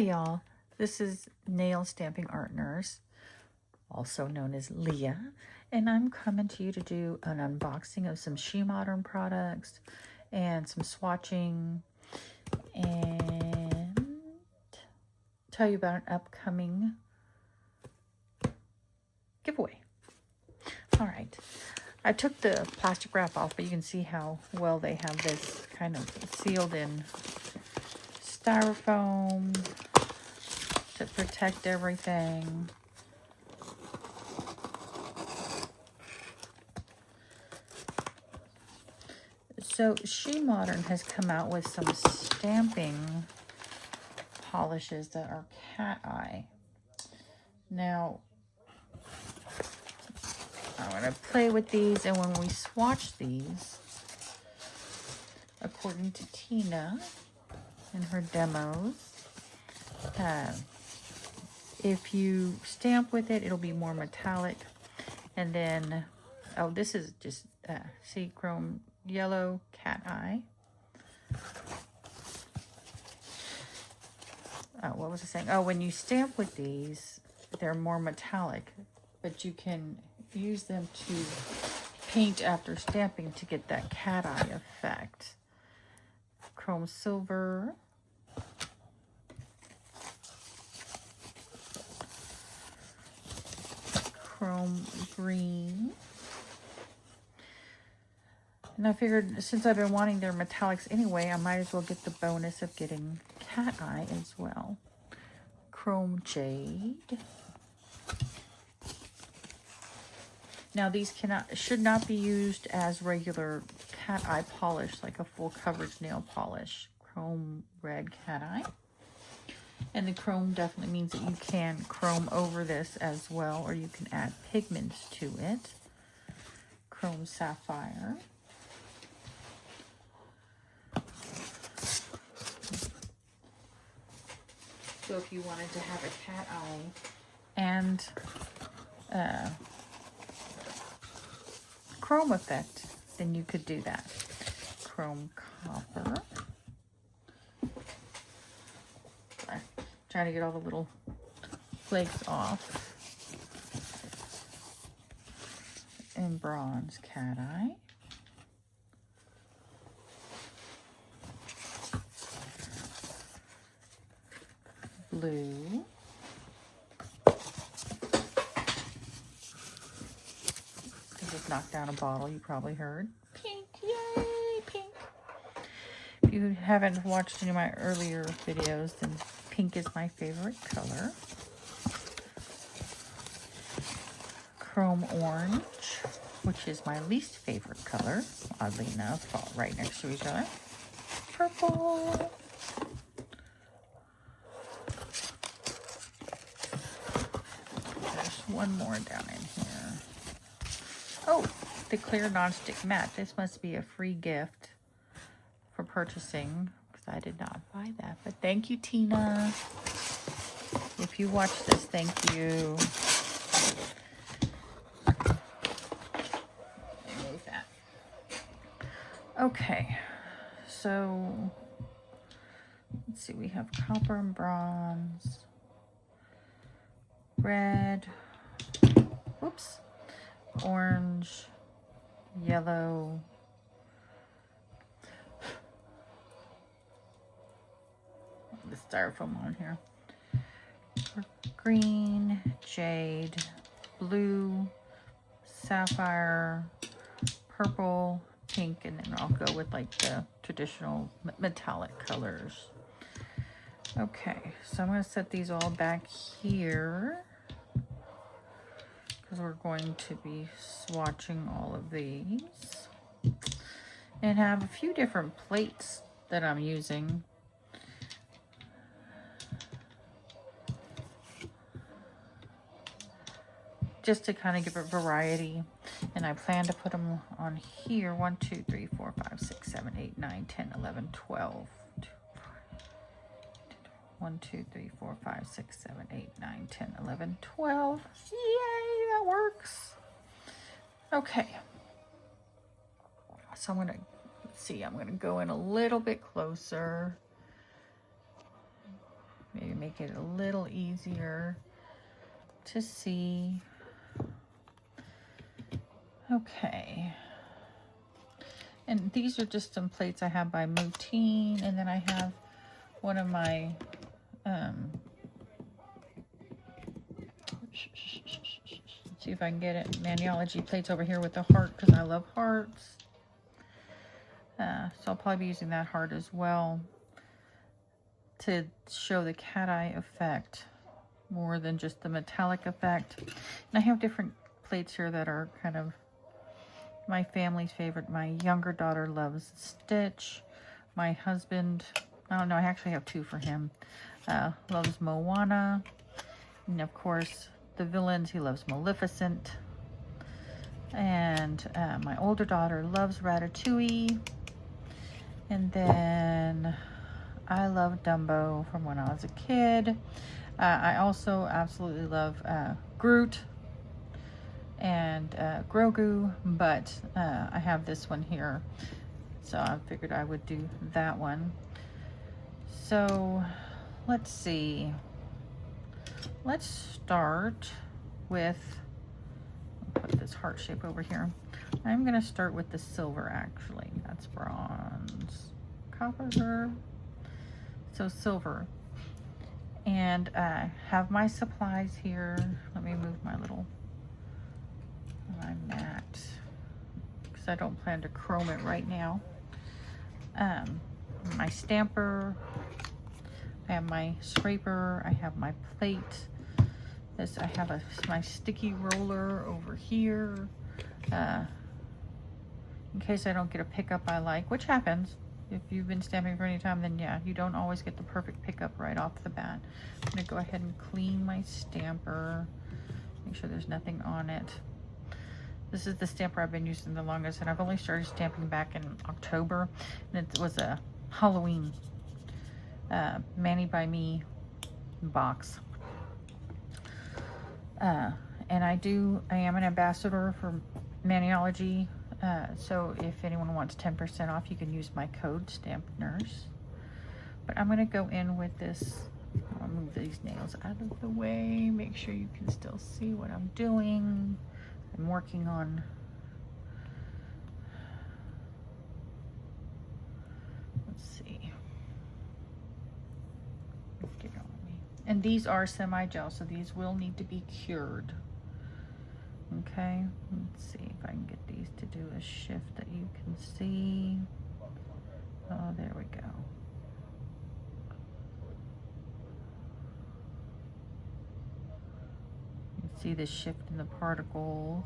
y'all, this is Nail Stamping Art Nurse, also known as Leah, and I'm coming to you to do an unboxing of some She Modern products and some swatching and tell you about an upcoming giveaway. All right, I took the plastic wrap off, but you can see how well they have this kind of sealed in styrofoam to protect everything. So She Modern has come out with some stamping polishes that are cat eye. Now, I'm going to play with these, and when we swatch these, according to Tina in her demos, if you stamp with it, it'll be more metallic. And then, oh, this is just, see, chrome yellow cat eye. What was I saying? Oh, when you stamp with these, they're more metallic, but you can use them to paint after stamping to get that cat eye effect. Chrome silver. Chrome green. And I figured since I've been wanting their metallics anyway, I might as well get the bonus of getting cat eye as well. Chrome jade. Now these should not be used as regular cat eye polish, like a full coverage nail polish. Chrome red cat eye. And the chrome definitely means that you can chrome over this as well, or you can add pigments to it. Chrome sapphire. So if you wanted to have a cat eye and chrome effect, then you could do that. Chrome copper. Trying to get all the little flakes off. And bronze cat eye. Blue. I just knocked down a bottle, you probably heard. Pink, yay, pink. If you haven't watched any of my earlier videos, then pink is my favorite color. Chrome orange, which is my least favorite color, oddly enough, all right next to each other. Purple. There's one more down in here. Oh, the clear nonstick matte. This must be a free gift for purchasing, because I did not buy that. But thank you, Tina. If you watch this, thank you. Remove that. Okay, so let's see. We have copper and bronze, red, whoops, orange, yellow, the styrofoam on here, green, jade, blue, sapphire, purple, pink, and then I'll go with like the traditional metallic colors. Okay, so I'm going to set these all back here because we're going to be swatching all of these and have a few different plates that I'm using. Just to kind of give it variety. And I plan to put them on here. 1, 2, 3, 4, 5, 6, 7, 8, 9, 10, 11, 12. 1, 2, 3, 4, 5, 6, 7, 8, 9, 10, 11, 12. Yay, that works. Okay. So I'm going to, let's see, I'm going to go in a little bit closer. Maybe make it a little easier to see. Okay. And these are just some plates I have by Moutine, and then I have one of my let's see if I can get it, Maniology plates over here with the heart, because I love hearts. So I'll probably be using that heart as well to show the cat eye effect more than just the metallic effect. And I have different plates here that are kind of my family's favorite. My younger daughter loves Stitch. My husband, I don't know, I actually have two for him, loves Moana. And of course, the villains, he loves Maleficent. And my older daughter loves Ratatouille. And then I love Dumbo from when I was a kid. I also absolutely love Groot and Grogu, but I have this one here, so I figured I would do that one. So let's see. Let's start with, I'll put this heart shape over here. I'm going to start with the silver, actually. That's bronze, copper, so silver. And I have my supplies here. Let me move my mat, because I don't plan to chrome it right now. My stamper, I have my scraper, I have my plate. This, I have my sticky roller over here. In case I don't get a pickup I like, which happens. If you've been stamping for any time, then yeah, you don't always get the perfect pickup right off the bat. I'm gonna go ahead and clean my stamper. Make sure there's nothing on it. This is the stamper I've been using the longest, and I've only started stamping back in October. And it was a Halloween Manny by Me box. And I am an ambassador for Maniology. So if anyone wants 10% off, you can use my code Stamp Nurse. But I'm gonna go in with this. I'll move these nails out of the way. Make sure you can still see what I'm doing. I'm working on. Let's see. Get on me. And these are semi-gel, so these will need to be cured. Okay, let's see if I can get these to do a shift that you can see. Oh, there we go. You can see the shift in the particles.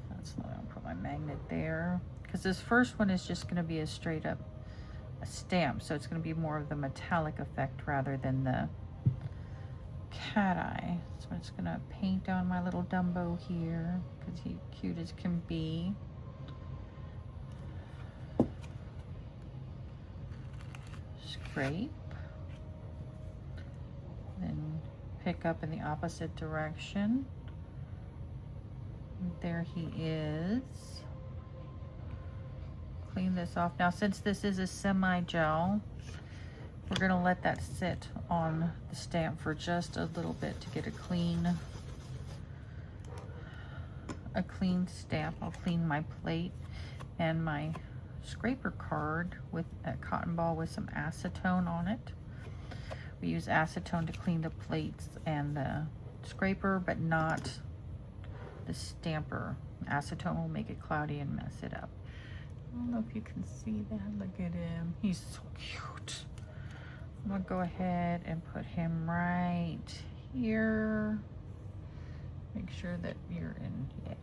That's why I'll put my magnet there. Because this first one is just going to be a straight up a stamp, so it's going to be more of the metallic effect rather than the cat eye. So I'm just gonna paint on my little Dumbo here because he's cute as can be. Scrape, then pick up in the opposite direction. There he is. Clean this off. Now, since this is a semi-gel, we're going to let that sit on the stamp for just a little bit to get a clean stamp. I'll clean my plate and my scraper card with a cotton ball with some acetone on it. We use acetone to clean the plates and the scraper, but not the stamper. Acetone will make it cloudy and mess it up. I don't know if you can see that. Look at him. He's so cute. I'm gonna go ahead and put him right here. Make sure that you're in, yeah.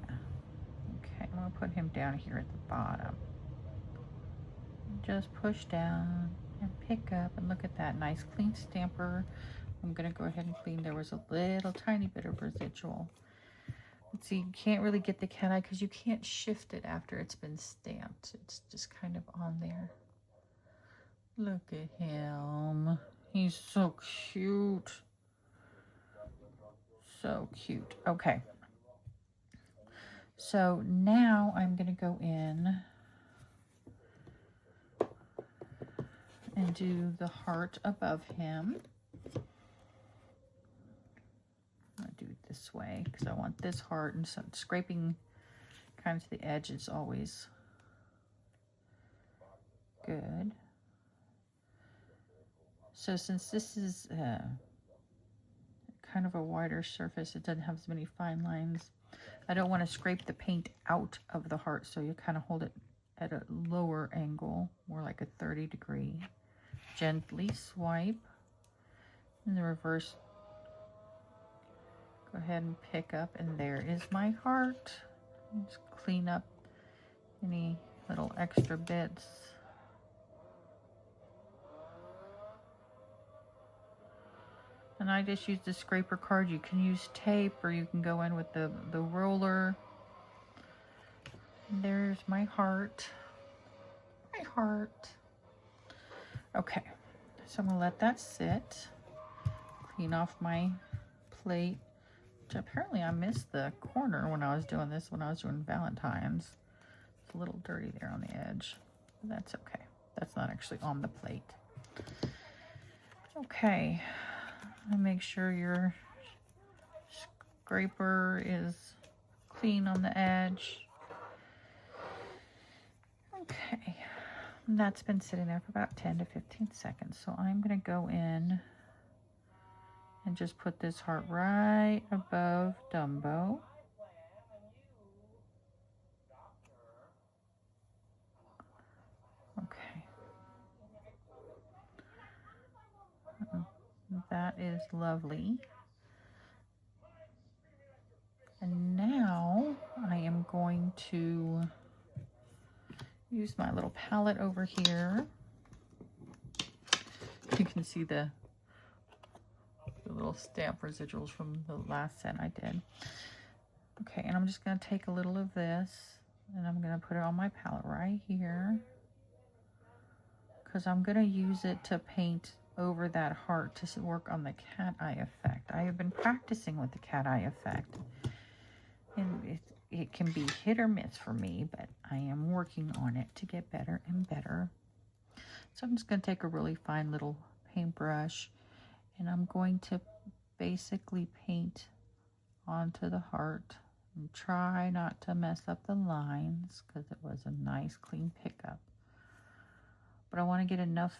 Okay, I'm gonna put him down here at the bottom. Just push down and pick up, and look at that nice clean stamper. I'm gonna go ahead and clean. There was a little tiny bit of residual. Let's see, you can't really get the cat eye because you can't shift it after it's been stamped. It's just kind of on there. Look at him. He's so cute. So cute. Okay. So now I'm going to go in and do the heart above him. I'm going to do it this way because I want this heart, and so scraping kind of to the edge is always good. So since this is kind of a wider surface, it doesn't have as many fine lines. I don't want to scrape the paint out of the heart, so you kind of hold it at a lower angle, more like a 30-degree. Gently swipe. In the reverse, go ahead and pick up, and there is my heart. Just clean up any little extra bits. And I just use the scraper card. You can use tape, or you can go in with the roller. And there's my heart. My heart. Okay, so I'm gonna let that sit. Clean off my plate. Which apparently I missed the corner when I was doing this, when I was doing Valentine's. It's a little dirty there on the edge. But that's okay. That's not actually on the plate. Okay. Make sure your scraper is clean on the edge. Okay, and that's been sitting there for about 10 to 15 seconds. So I'm going to go in and just put this heart right above Dumbo. Okay. That is lovely. And now I am going to use my little palette over here. You can see the little stamp residuals from the last set I did. Okay, and I'm just going to take a little of this, and I'm going to put it on my palette right here, because I'm going to use it to paint over that heart to work on the cat eye effect. I have been practicing with the cat eye effect, and it can be hit or miss for me, but I am working on it to get better and better. So I'm just going to take a really fine little paintbrush, and I'm going to basically paint onto the heart and try not to mess up the lines, because it was a nice clean pickup. But I want to get enough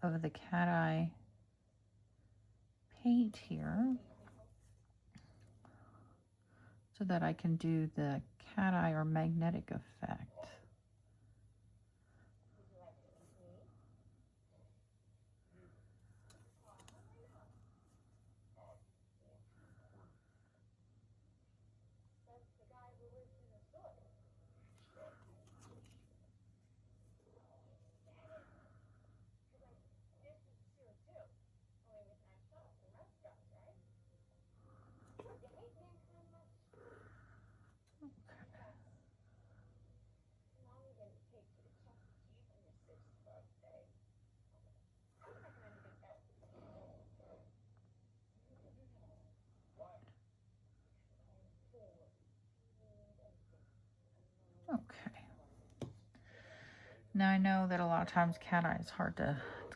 of the cat eye paint here so that I can do the cat eye or magnetic effect. Okay. Now I know that a lot of times cat eye is it's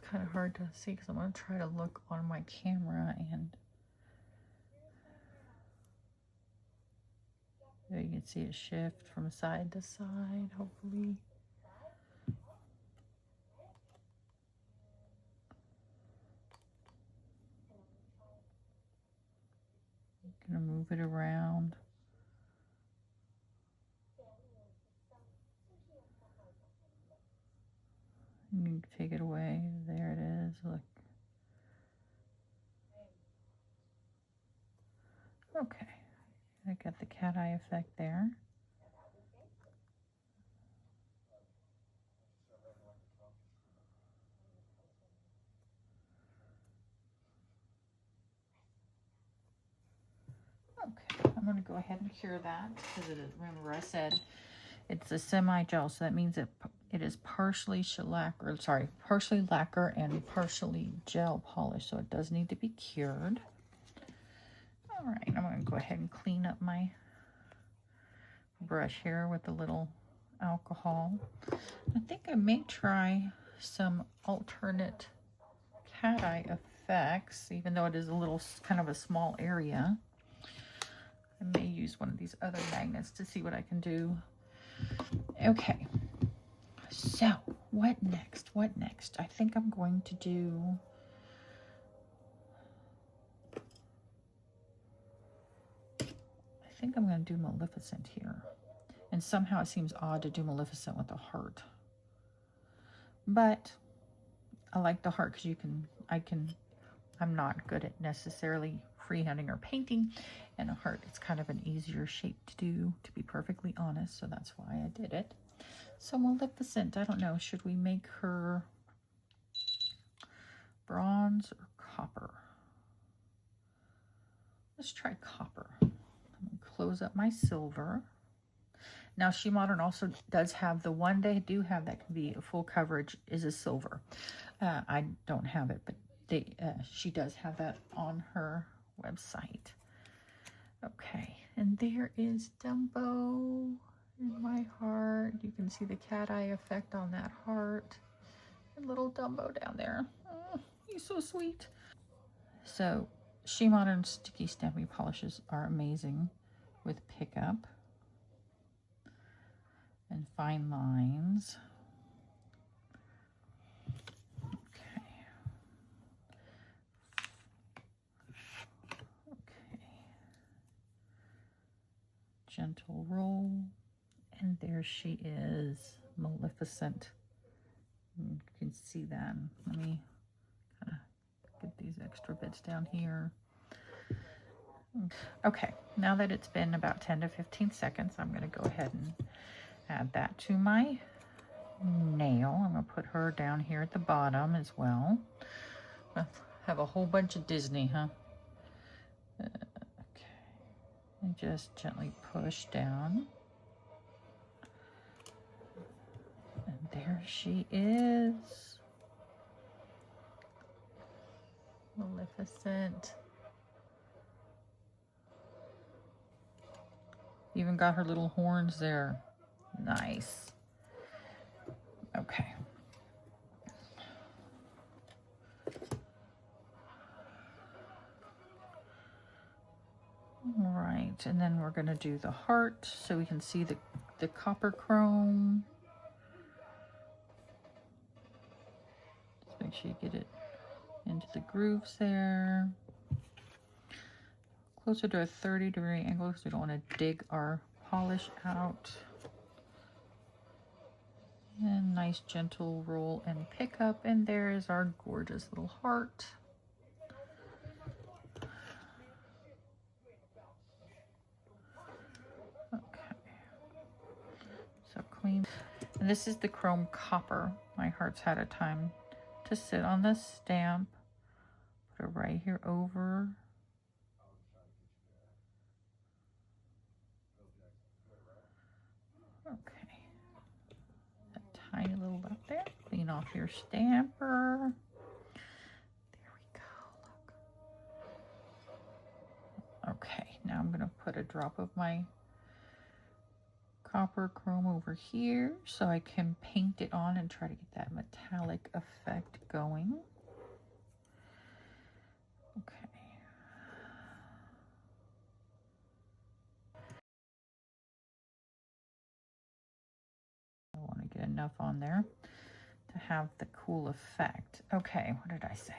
kind of hard to see, because I'm going to try to look on my camera, and there you can see it shift from side to side, hopefully. I'm going to move it around. You can take it away. There it is. Look. Okay. I got the cat eye effect there. Okay, I'm going to go ahead and cure that, because remember I said it's a semi-gel, so that means it is partially partially lacquer and partially gel polish, so it does need to be cured. All right, I'm going to go ahead and clean up my brush here with a little alcohol. I think I may try some alternate cat eye effects, even though it is a little kind of a small area. I may use one of these other magnets to see what I can do. Okay, so what next? What next? I think I'm going to do, Maleficent here. And somehow it seems odd to do Maleficent with a heart. But I like the heart because I'm not good at necessarily freehanding or painting, and a heart is kind of an easier shape to do, to be perfectly honest, so that's why I did it. So Maleficent, I don't know, should we make her bronze or copper? Let's try copper. I'm gonna close up my silver. Now, She Modern also does have the one they do have that can be full coverage is a silver. I don't have it, but she does have that on her website. Okay, and there is Dumbo in my heart. You can see the cat eye effect on that heart. And little Dumbo down there. Oh, he's so sweet. So, She Modern sticky stamping polishes are amazing with pickup and fine lines. Okay. Gentle roll, and there she is, Maleficent. You can see that. Let me kind of get these extra bits down here. Okay, now that it's been about 10 to 15 seconds, I'm going to go ahead and add that to my nail. I'm going to put her down here at the bottom as well. I have a whole bunch of Disney, huh? Okay, and just gently push down. And there she is. Maleficent. Even got her little horns there. Nice. Okay. All right, and then we're going to do the heart so we can see the copper chrome. Just make sure you get it into the grooves there. Closer to a 30-degree angle because we don't want to dig our polish out. And nice gentle roll and pick up, and there is our gorgeous little heart. Okay, so clean. And this is the chrome copper. My heart's had a time to sit on the stamp. Put it right here over. Okay, a tiny little up there. Clean off your stamper. There we go, look. Okay, now I'm gonna put a drop of my copper chrome over here so I can paint it on and try to get that metallic effect going. Okay. I want to get enough on there to have the cool effect. Okay, what did I say?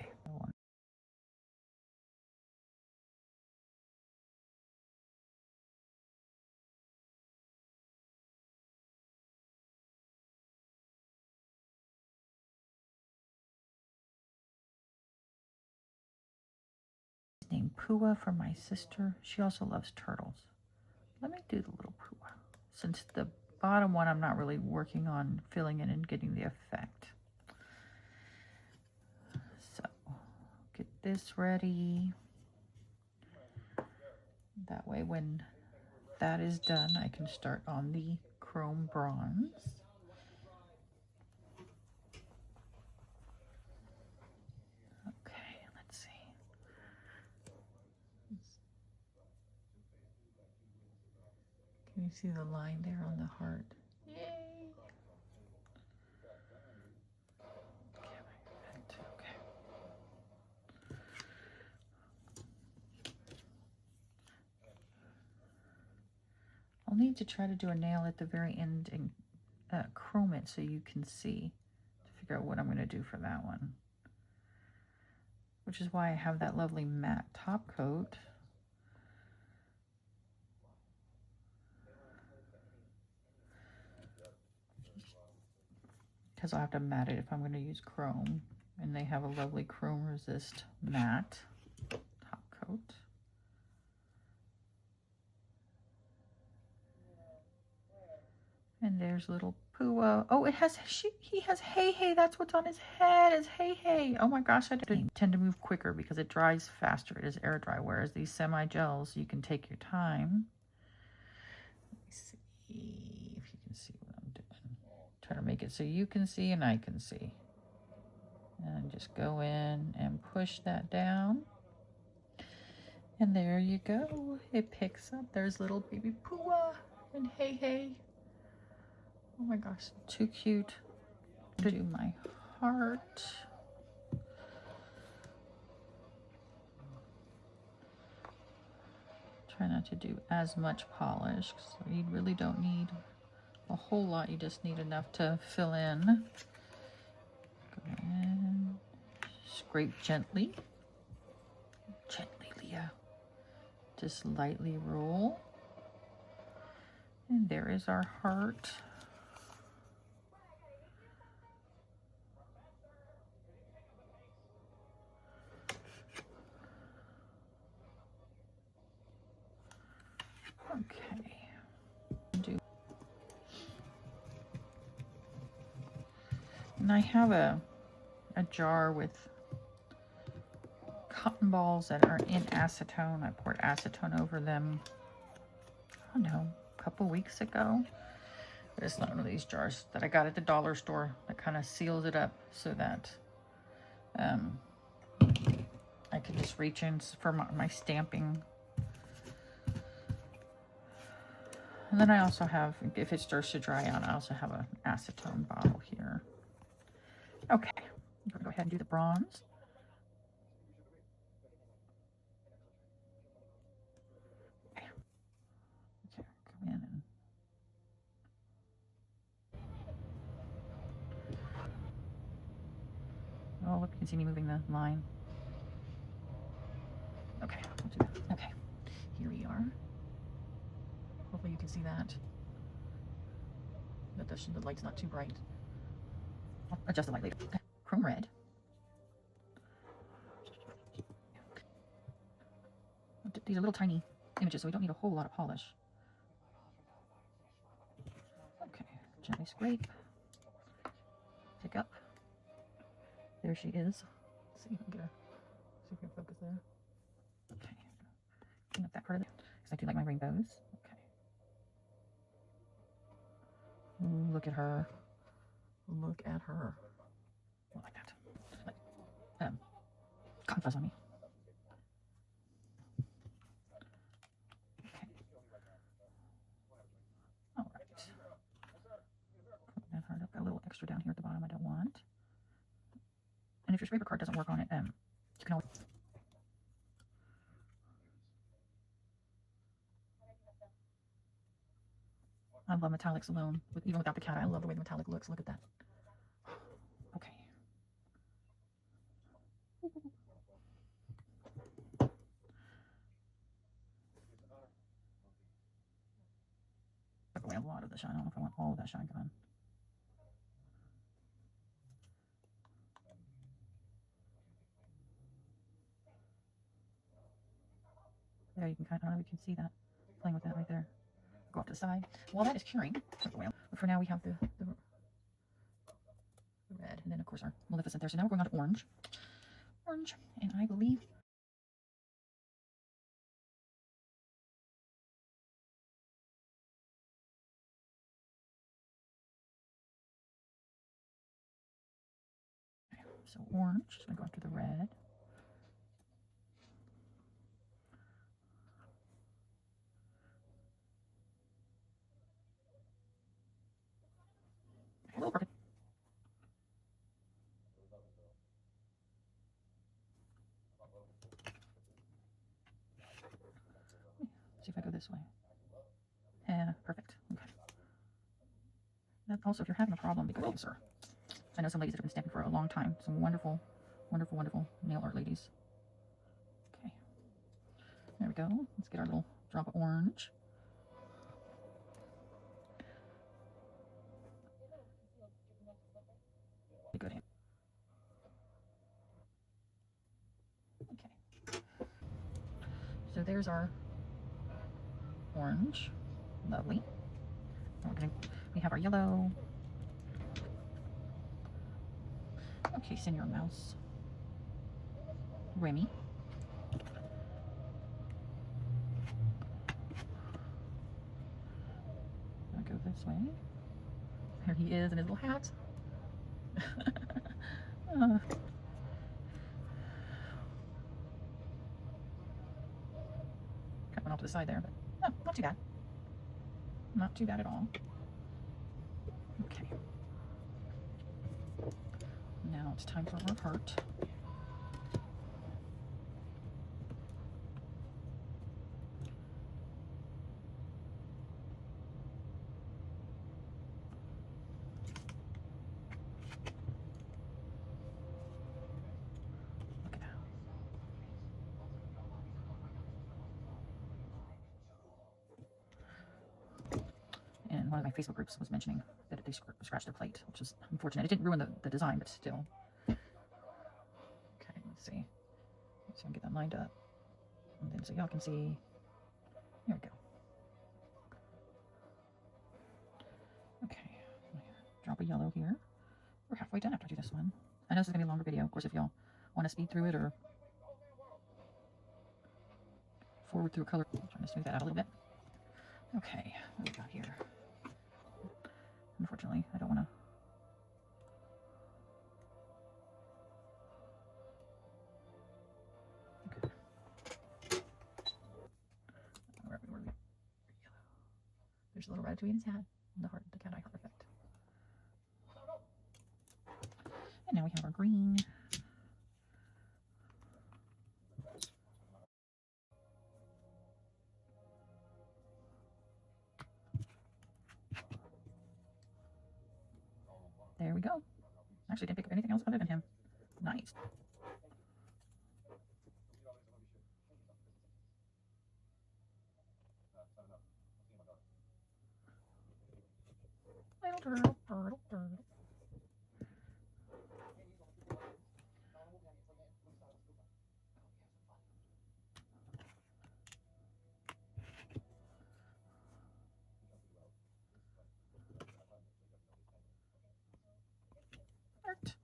Named Pua for my sister. She also loves turtles. Let me do the little Pua. Since the bottom one I'm not really working on filling in and getting the effect. So get this ready. That way when that is done, I can start on the chrome bronze. Okay, let's see. Can you see the line there on the heart? Yay! I'll need to try to do a nail at the very end and chrome it so you can see, to figure out what I'm going to do for that one. Which is why I have that lovely matte top coat. Because I'll have to matte it if I'm going to use chrome. And they have a lovely chrome resist matte top coat. And there's little Pua. Oh, it has, he has Hey Hey. That's what's on his head is Hey Hey. Oh my gosh, I tend to move quicker because it dries faster. It is air dry, whereas these semi-gels, you can take your time. Let me see if you can see what I'm doing. Try to make it so you can see and I can see. And just go in and push that down. And there you go. It picks up. There's little baby Pua and Hey Hey. Oh my gosh, too cute. To do my heart. Try not to do as much polish because you really don't need a whole lot. You just need enough to fill in. Go in, scrape gently. Gently, Leah. Just lightly roll. And there is our heart. Okay. And I have a jar with cotton balls that are in acetone. I poured acetone over them, I don't know, a couple weeks ago. But it's not one of these jars that I got at the dollar store that kind of seals it up so that I can just reach in for my stamping. And then I also have, if it starts to dry out, I also have an acetone bottle here. Okay, I'm going to go ahead and do the bronze. Okay, go in and oh, look, you can see me moving the line. Okay, we'll do that. Okay, here we are. Hopefully you can see that. But the light's not too bright. I'll adjust the light later. Okay. Chrome red. These are little tiny images, so we don't need a whole lot of polish. Okay, gently scrape. Pick up. There she is. Let's see if I can get her. See if we can focus there. Okay. Clean up that part of it, because I do like my rainbows. Okay. Ooh, look at her. Look at her. I like that. Like, cotton fuzz on me. Okay. All right. Clean that hard up. Got a little extra down here at the bottom I don't want. And if your scraper card doesn't work on it, you can always. I love metallics alone, even without the cat. I love the way the metallic looks. Look at that. Okay. Took away a lot of the shine. I don't know if I want all of that shine gone. There, you can kind of, I don't know if you can see that. Playing with that right there. Go off to the side. While that is curing, took away. But for now, we have the red, and then of course our Maleficent there. So now we're going on to orange. Orange, and I believe. So orange, just going to go after the red. A little crooked. See if I go this way. Head. Yeah, perfect. Okay. That also, if you're having a problem, because I know some ladies that have been stamping for a long time. Some wonderful, wonderful, wonderful nail art ladies. Okay. There we go. Let's get our little drop of orange. Good. Okay. So there's our orange. Lovely. We have our yellow. Okay, Senor Mouse. Remy. I'll go this way. There he is in his little hat. Cut one off to the side there, but no, not too bad. Not too bad at all. Okay. Now it's time for our heart. Look at that. And one of my Facebook groups was mentioning that they scratched their plate, which is unfortunate. It didn't ruin the design, but still. Okay, let's see. Let's see if I can get that lined up. And then so y'all can see. There we go. Okay, drop a yellow here. We're halfway done after I do this one. I know this is going to be a longer video. Of course, if y'all want to speed through it or forward through a color, I'm trying to smooth that out a little bit. Okay, what do we got here? Unfortunately, I don't want to. Okay. Where are we? Yellow. There's a little ratatouille in his hat. And the heart, the cat eye heart effect. And now we have our green. There we go. Actually, didn't pick up anything else other than him. Nice. Little turtle, turtle, turtle. Art.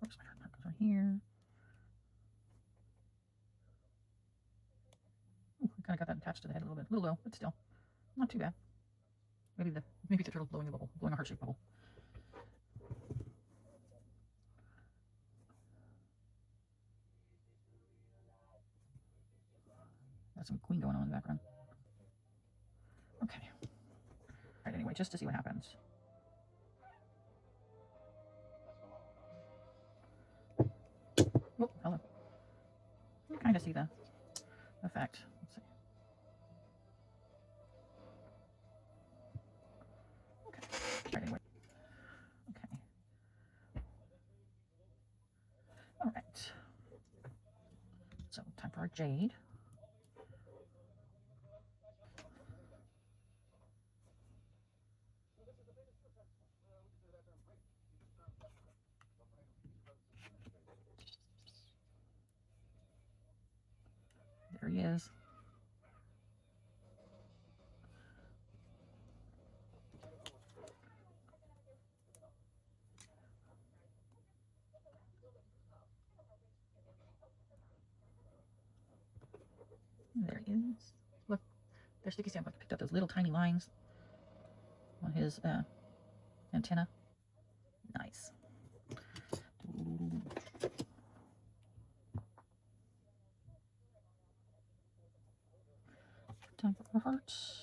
Oops, my heart mark goes right here. Ooh, I kind of got that attached to the head a little bit. A little low, but still. Not too bad. Maybe the turtle blowing a bubble, blowing a heart-shaped bubble. Got some queen going on in the background. Okay. All right, anyway, just to see what happens. Oh, hello. You kind of see the effect. Let's see. Okay. All right, anyway. Okay. All right. So, time for our jade. There he is. There he is. Look, there's Sticky Stamp. I picked up those little tiny lines on his antenna. Nice. Time for our hearts.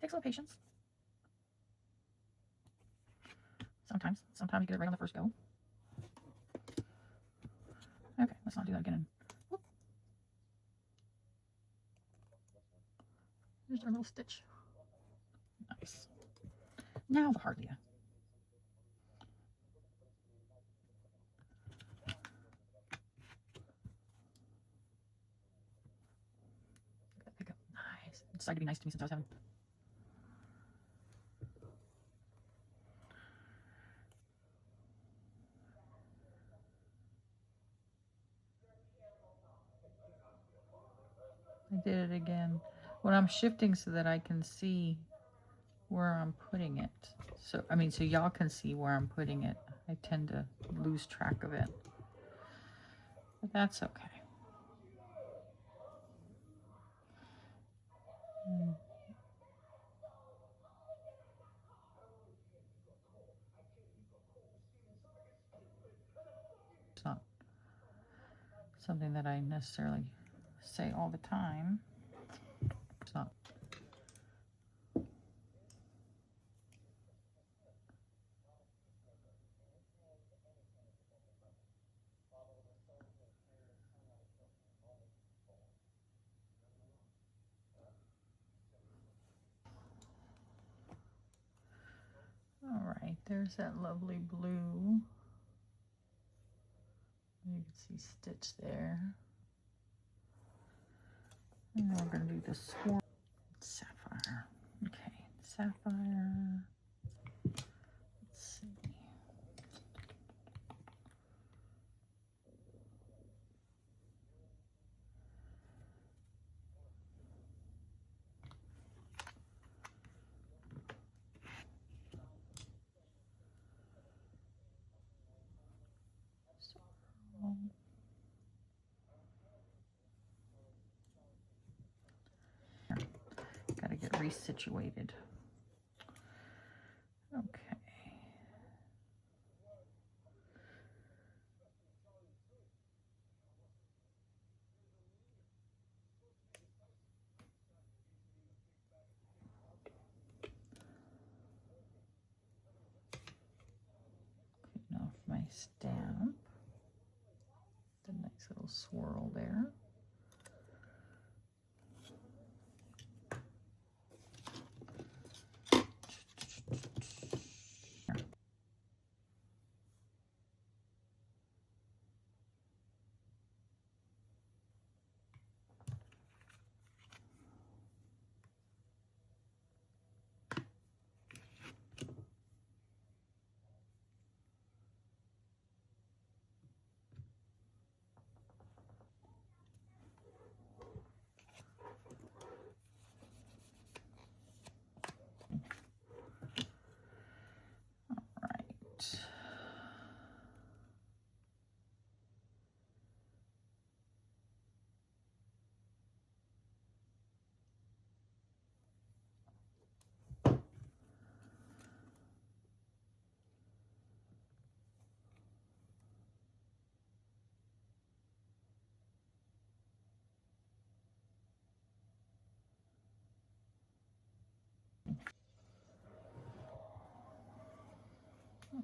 Takes a little patience. Sometimes you get it right on the first go. Okay, let's not do that again. Whoop. There's our little stitch. Nice. Now the Harlia. Pick up. Nice. It decided to be nice to me since I was having. I did it again. When I'm shifting so that I can see where I'm putting it. So y'all can see where I'm putting it. I tend to lose track of it. But that's okay. It's not something that I necessarily say all the time. It's not. All right, there's that lovely blue. You can see stitch there. And then we're going to do the swirl. Sapphire. Okay, sapphire. Let's see. Swirl. Got to get resituated. Okay. Clean off my stamp. The nice little swirl there.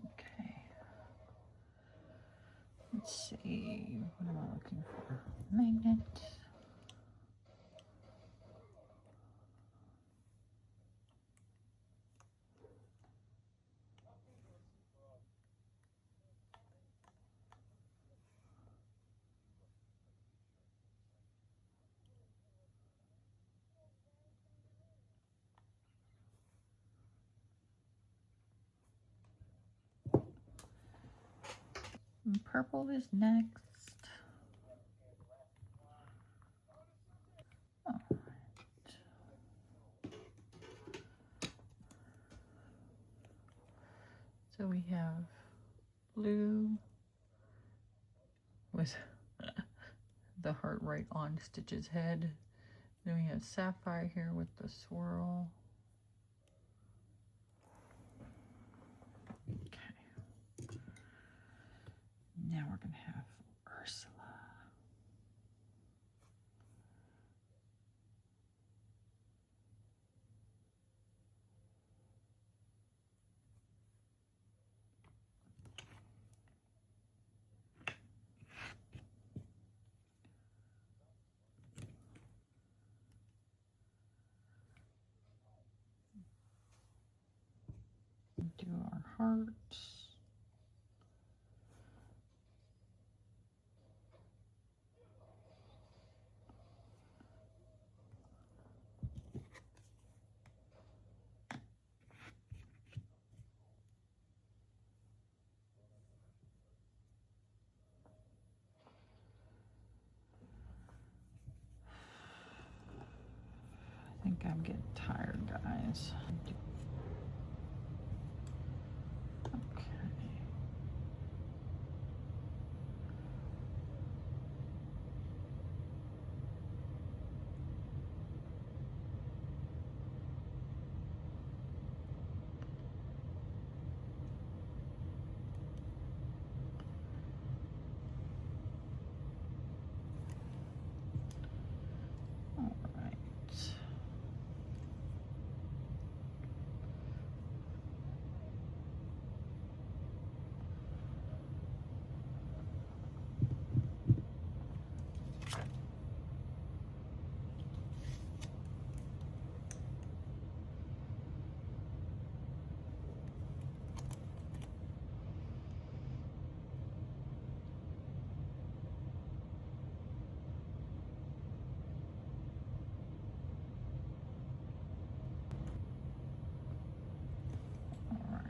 Okay. Let's see. What am I looking for? Magnet. And purple is next. All right. So we have blue with the heart right on Stitch's head. Then we have sapphire here with the swirl. Okay. Now we're going to have Ursula. Do our hearts. I think I'm getting tired, guys. Okay. All right. All right.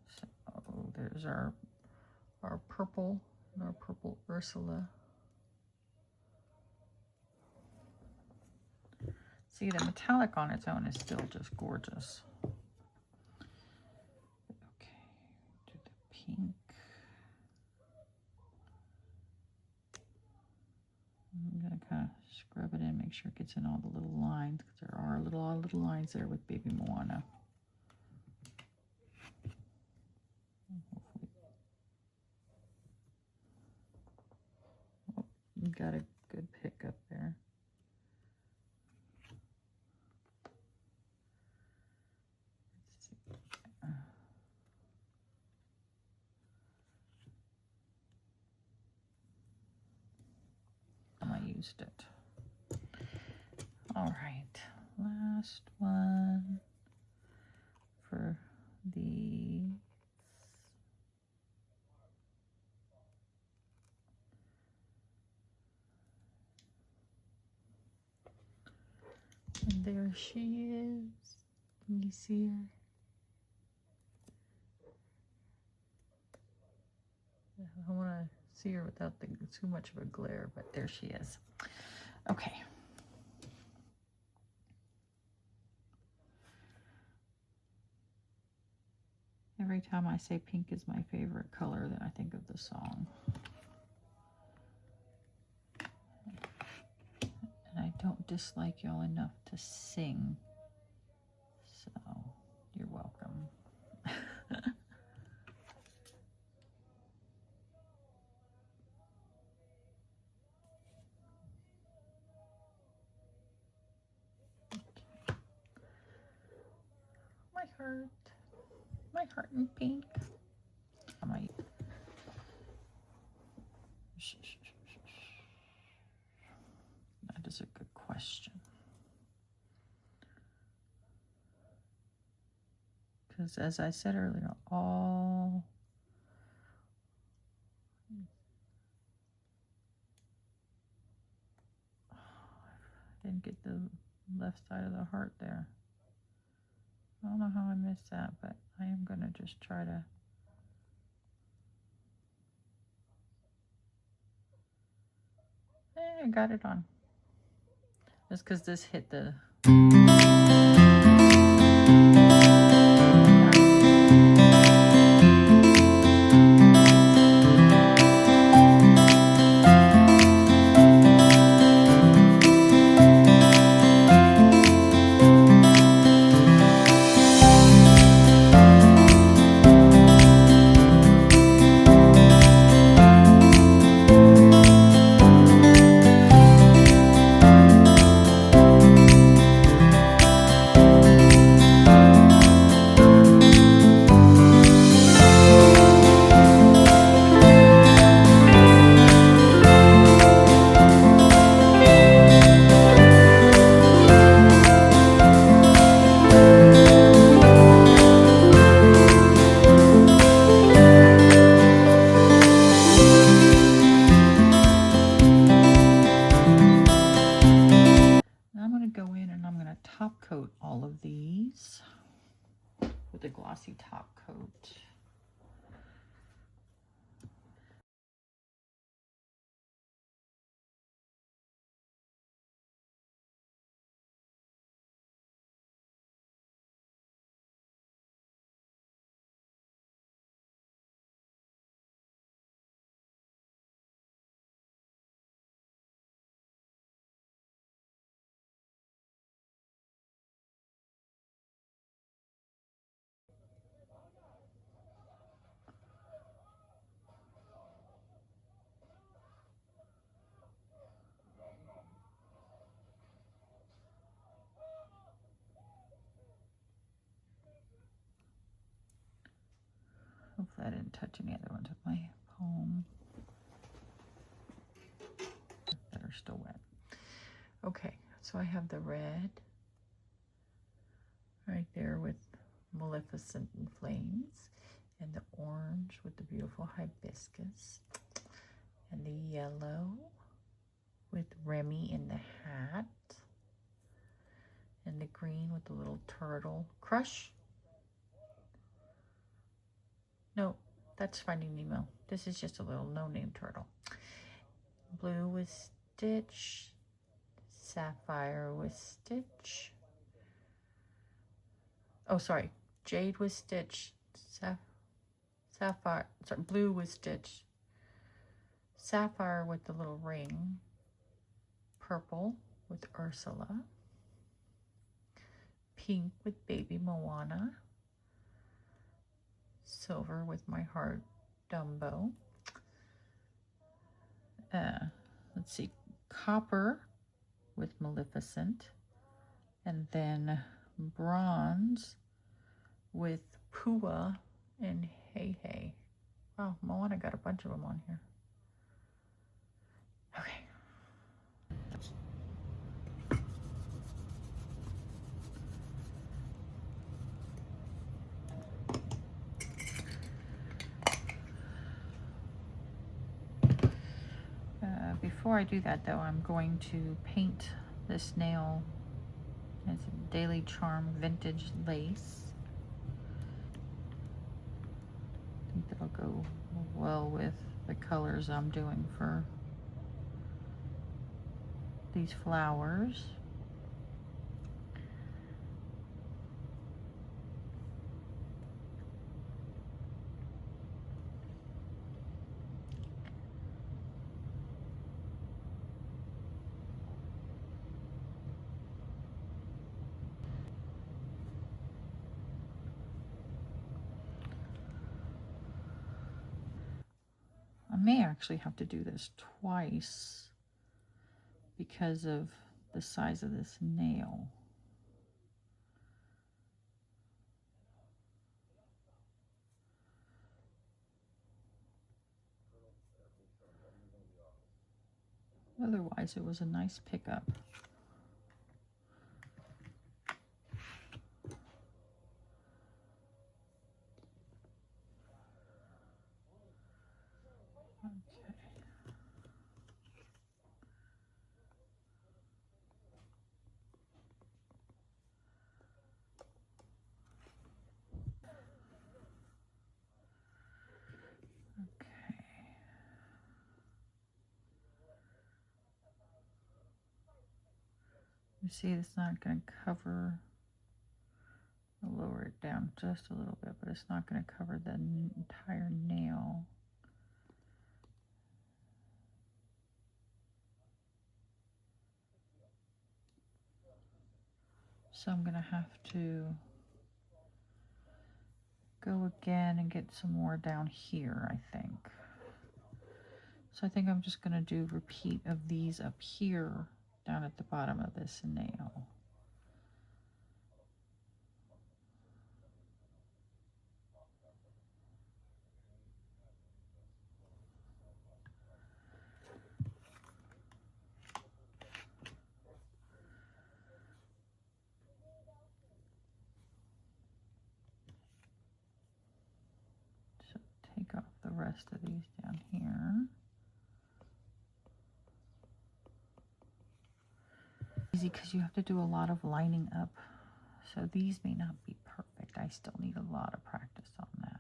So there's our purple and our purple Ursula. See, the metallic on its own is still just gorgeous. Okay, do the pink. I'm gonna kind of scrub it in, make sure it gets in all the little lines, because there are a lot of little lines there with Baby Moana. Oh, you got a good pick up there. Let's see. I used it. All right, last one for the and there she is. Can you see her? I want to see her without too much of a glare, but there she is. Okay. Every time I say pink is my favorite color, then I think of the song. And I don't dislike y'all enough to sing. So, you're welcome. My heart in pink. That is a good question. Because as I said earlier, I didn't get the left side of the heart there. I don't know how I missed that, but I am going to just try to. I got it on. Just because this hit the. I didn't touch any other ones with my palm that are still wet. Okay, so I have the red right there with Maleficent and Flames, and the orange with the beautiful hibiscus, and the yellow with Remy in the hat, and the green with the little turtle. Crush? No, that's Finding Nemo. This is just a little no-name turtle. Blue with Stitch, Sapphire with Stitch. Oh, sorry. Jade with Stitch, Sapphire, sorry, blue with Stitch, Sapphire with the little ring, purple with Ursula, pink with Baby Moana, silver with My Heart Dumbo, let's see, copper with Maleficent, and then bronze with Pua and Hey Hey. Wow, Moana got a bunch of them on here. Okay. Before I do that though, I'm going to paint this nail. It's a Daily Charm Vintage Lace. I think that'll go well with the colors I'm doing for these flowers. I may actually have to do this twice because of the size of this nail. Otherwise, it was a nice pickup. You see, it's not going to cover, I'll lower it down just a little bit, but it's not going to cover the entire nail. So I'm going to have to go again and get some more down here, I think. So I think I'm just going to do repeat of these up here down at the bottom of this nail. So take off the rest of these down here. Easy because you have to do a lot of lining up. So these may not be perfect. I still need a lot of practice on that.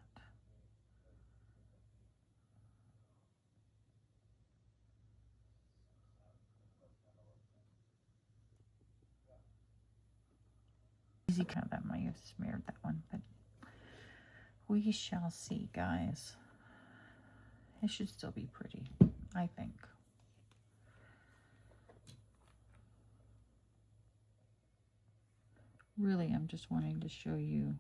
Easy, kind of, that might have smeared that one, but we shall see, guys. It should still be pretty, I think. Really, I'm just wanting to show you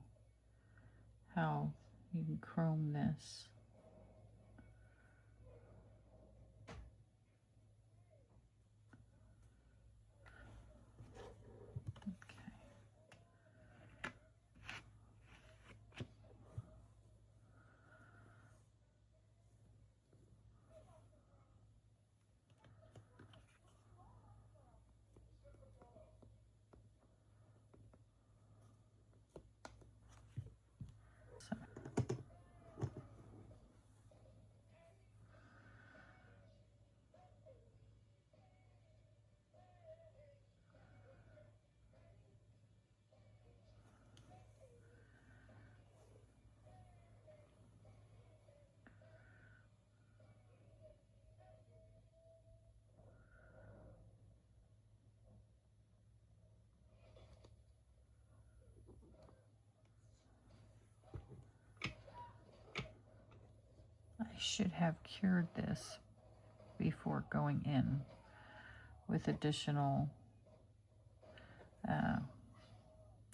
how you can chrome this. should have cured this before going in with additional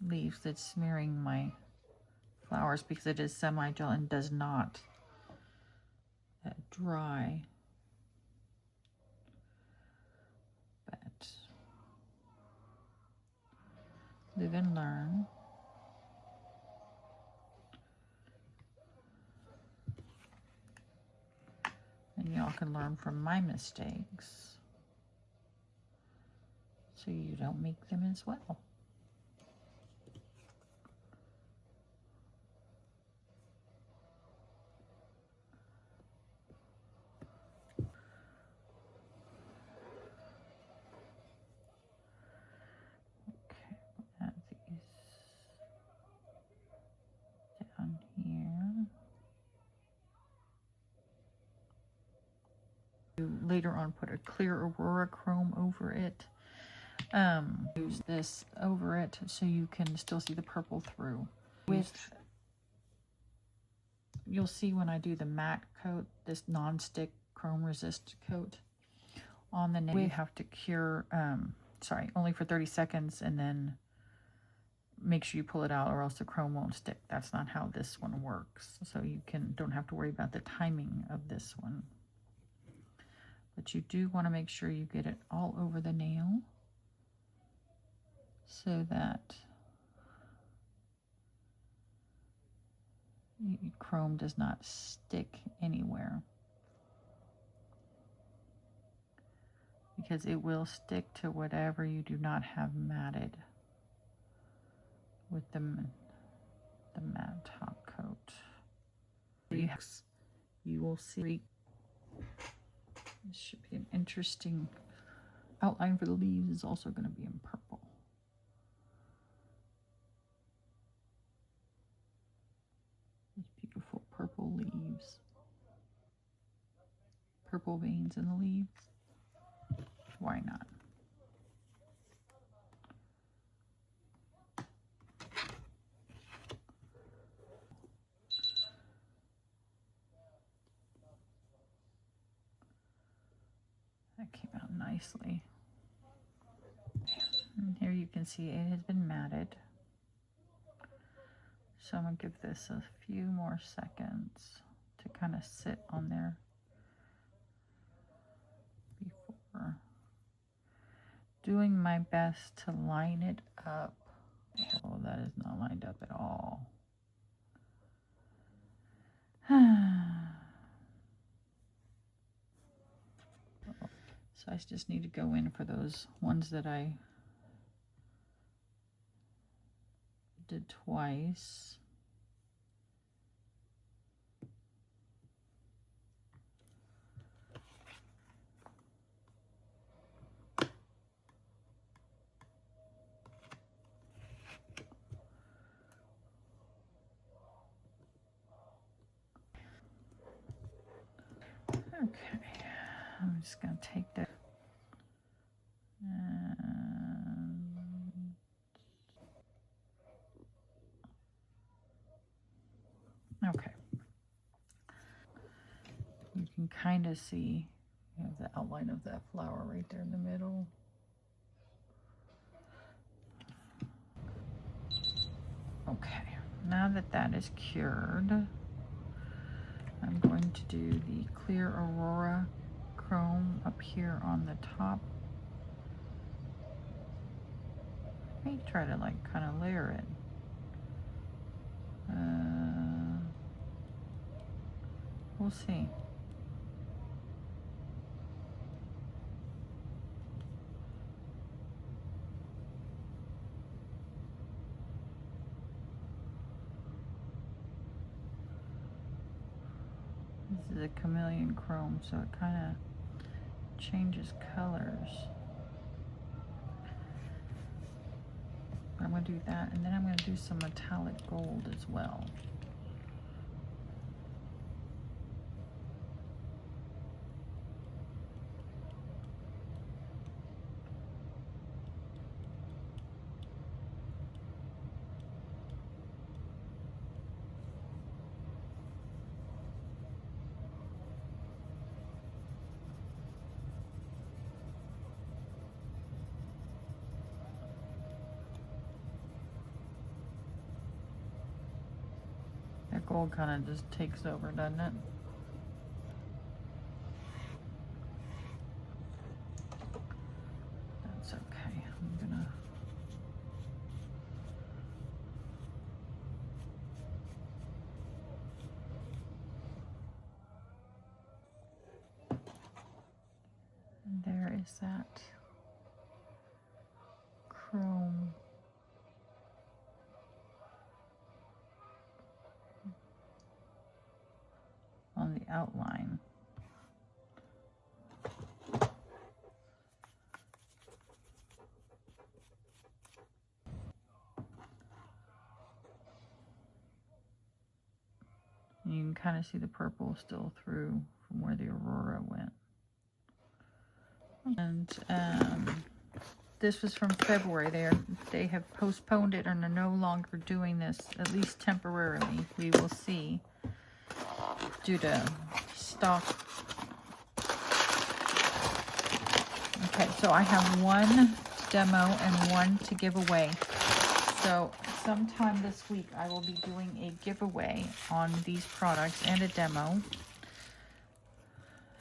leaves that's smearing my flowers, because it is semi-gel and does not dry. But live and learn. And y'all can learn from my mistakes so you don't make them as well. Okay, add these down here. Later on put a clear Aurora chrome over it. Use this over it so you can still see the purple through. With, you'll see when I do the matte coat, this non-stick chrome resist coat on the nail, you have to cure, only for 30 seconds, and then make sure you pull it out or else the chrome won't stick. That's not how this one works. So you don't have to worry about the timing of this one. But you do want to make sure you get it all over the nail so that chrome does not stick anywhere, because it will stick to whatever you do not have matted with the matte top coat. You will see. This should be an interesting outline for the leaves. Is also going to be in purple. These beautiful purple leaves. Purple veins in the leaves. Why not? That came out nicely. And here you can see it has been matted. So I'm going to give this a few more seconds to kind of sit on there before doing my best to line it up. Oh, that is not lined up at all. So I just need to go in for those ones that I did twice. Okay, I'm just going to take that. Okay. You can kind of see, you have the outline of that flower right there in the middle. Okay, now that that is cured, I'm going to do the clear Aurora chrome up here on the top. I may try to like kind of layer it. We'll see. This is a chameleon chrome, so it kind of changes colors. I'm going to do that, and then I'm going to do some metallic gold as well. gold kind of just takes over, doesn't it? That's okay. I'm gonna... And there is that chrome. On the outline. And you can kind of see the purple still through from where the Aurora went. And this was from February. They have postponed it and are no longer doing this, at least temporarily. We will see, due to stock. Okay, so I have one demo and one to give away. So sometime this week I will be doing a giveaway on these products and a demo.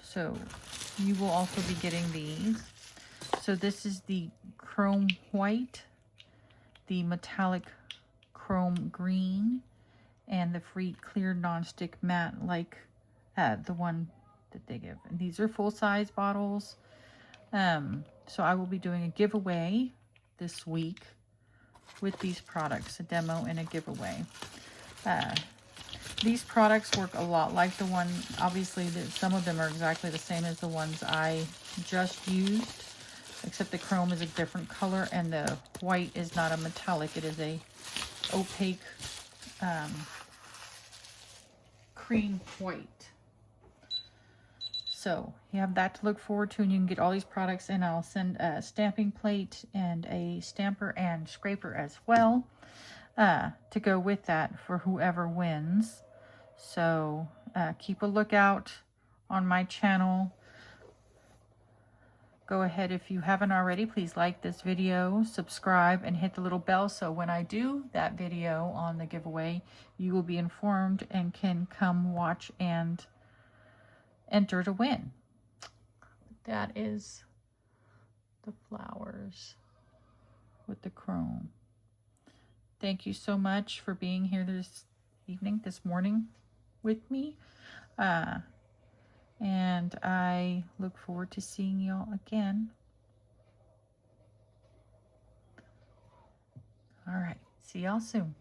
So you will also be getting these. So this is the chrome white, the metallic chrome green, and the free clear nonstick matte, like the one that they give. And these are full-size bottles. So I will be doing a giveaway this week with these products, a demo and a giveaway. These products work a lot like the one, obviously some of them are exactly the same as the ones I just used, except the chrome is a different color and the white is not a metallic, it is a opaque cream white. So you have that to look forward to, and you can get all these products, and I'll send a stamping plate and a stamper and scraper as well to go with that for whoever wins. So keep a lookout on my channel. Go ahead, if you haven't already, please like this video, subscribe, and hit the little bell so when I do that video on the giveaway, you will be informed and can come watch and enter to win. That is the flowers with the chrome. Thank you so much for being here this morning with me. And I look forward to seeing y'all again. All right, see y'all soon.